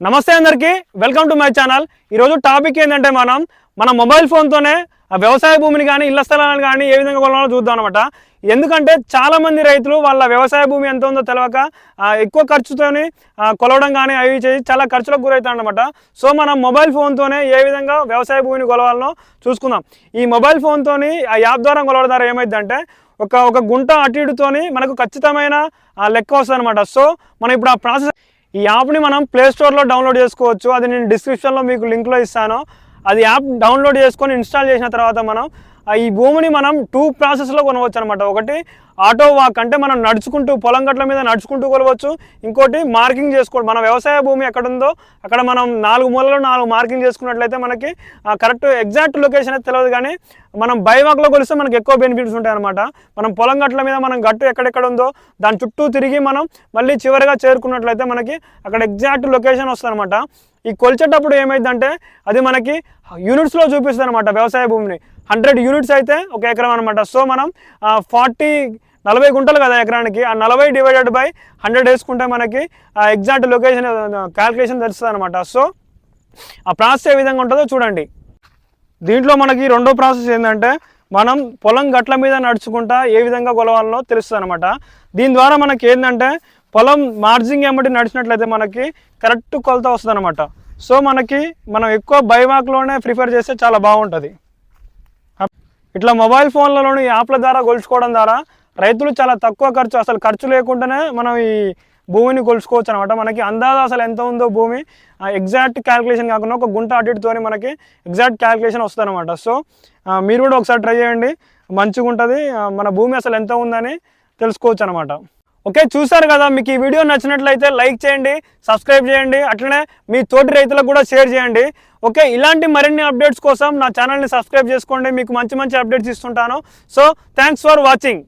నమస్తే అందరికీ welcome to my channel. ఈరోజు టాపిక్ ఏంటంటే మన మొబైల్ ఫోన్తోనే వ్యవసాయ భూమిని కానీ ఇళ్ల స్థలాలను కానీ ఏ విధంగా కొనాలో చూద్దాం అనమాట। ఎందుకంటే చాలామంది రైతులు వాళ్ళ వ్యవసాయ భూమి ఎంత ఉందో తెలియక ఎక్కువ ఖర్చుతోని కొలవడం కానీ అవి చేసి చాలా ఖర్చులకు గురవుతారు అనమాట। సో మనం మొబైల్ ఫోన్తోనే ఏ విధంగా వ్యవసాయ భూమిని కొలవాలనో చూసుకుందాం। ఈ మొబైల్ ఫోన్తోని ఆ యాప్ ద్వారా కొలవడం ద్వారా ఏమైందంటే ఒక గుంట అటు ఇటుతోని మనకు ఖచ్చితమైన లెక్క వస్తుంది అనమాట। సో మనం ఇప్పుడు ఆ ప్రాసెస్ ఈ యాప్ని మనం ప్లే స్టోర్లో డౌన్లోడ్ చేసుకోవచ్చు। అది నేను డిస్క్రిప్షన్లో మీకు లింక్లో ఇస్తాను। అది యాప్ డౌన్లోడ్ చేసుకొని ఇన్స్టాల్ చేసిన తర్వాత మనం ఈ భూమిని మనం 2 ప్రాసెస్లో కొనవచ్చు అనమాట। ఒకటి ఆటో వాక్ అంటే మనం నడుచుకుంటూ పొలం గట్ల మీద నడుచుకుంటూ కొనవచ్చు। ఇంకోటి మార్కింగ్ చేసుకోవడం, మన వ్యవసాయ భూమి ఎక్కడ ఉందో అక్కడ మనం 4 మూలలో 4 మార్కింగ్ చేసుకున్నట్లయితే మనకి కరెక్ట్ ఎగ్జాక్ట్ లొకేషన్ అయితే తెలియదు, కానీ మనం బై వాక్లో కొలిస్తే మనకి ఎక్కువ బెనిఫిట్స్ ఉంటాయి అనమాట। మనం పొలం గట్ల మీద మనం గట్టు ఎక్కడెక్కడ ఉందో దాని చుట్టూ తిరిగి మనం మళ్ళీ చివరిగా చేరుకున్నట్లయితే మనకి అక్కడ ఎగ్జాక్ట్ లొకేషన్ వస్తుంది అనమాట। ఈ కొలిచేటప్పుడు ఏమైందంటే అది మనకి యూనిట్స్లో చూపిస్తుంది అనమాట। వ్యవసాయ భూమిని 100 యూనిట్స్ అయితే ఒక ఎకరం అనమాట। సో మనం 40 గుంటలు కదా ఎకరానికి, ఆ 40 డివైడెడ్ బై 100 వేసుకుంటే మనకి ఎగ్జాక్ట్ లొకేషన్ క్యాల్కులేషన్ తెలుస్తుంది అనమాట। సో ఆ ప్రాసెస్ ఏ విధంగా ఉంటుందో చూడండి। దీంట్లో మనకి రెండో ప్రాసెస్ ఏంటంటే మనం పొలం గట్ల మీద నడుచుకుంటా ఏ విధంగా కొలవాలనో తెలుస్తుంది అనమాట। దీని ద్వారా మనకి ఏంటంటే పొలం మార్జింగ్ ఏమిటి నడిచినట్లయితే మనకి కరెక్ట్ కొలత వస్తుంది అనమాట। సో మనం ఎక్కువ బైవాక్లోనే ప్రిఫర్ చేస్తే చాలా బాగుంటుంది। ఇట్లా మొబైల్ ఫోన్లలోని యాప్ల ద్వారా కొలుచుకోవడం ద్వారా రైతులు చాలా తక్కువ ఖర్చు, అసలు ఖర్చు లేకుండానే మనం ఈ భూమిని కొలుచుకోవచ్చు అనమాట। మనకి అందాజ అసలు ఎంత ఉందో భూమి ఎగ్జాక్ట్ క్యాల్కులేషన్ కాకుండా ఒక గుంట అటుతోని మనకి ఎగ్జాక్ట్ క్యాల్కులేషన్ వస్తుంది అనమాట। సో మీరు కూడా ఒకసారి ట్రై చేయండి, మంచిగా ఉంటుంది, మన భూమి అసలు ఎంత ఉందని తెలుసుకోవచ్చు అనమాట। ఓకే, చూసారు కదా, మీకు ఈ వీడియో నచ్చినట్లయితే లైక్ చేయండి, సబ్స్క్రైబ్ చేయండి, అట్లనే మీ తోటి రైతులకు కూడా షేర్ చేయండి। ఓకే, ఇలాంటి మరిన్ని అప్డేట్స్ కోసం నా ఛానల్ని సబ్స్క్రైబ్ చేసుకోండి, మీకు మంచి అప్డేట్స్ ఇస్తుంటాను। So thanks for watching.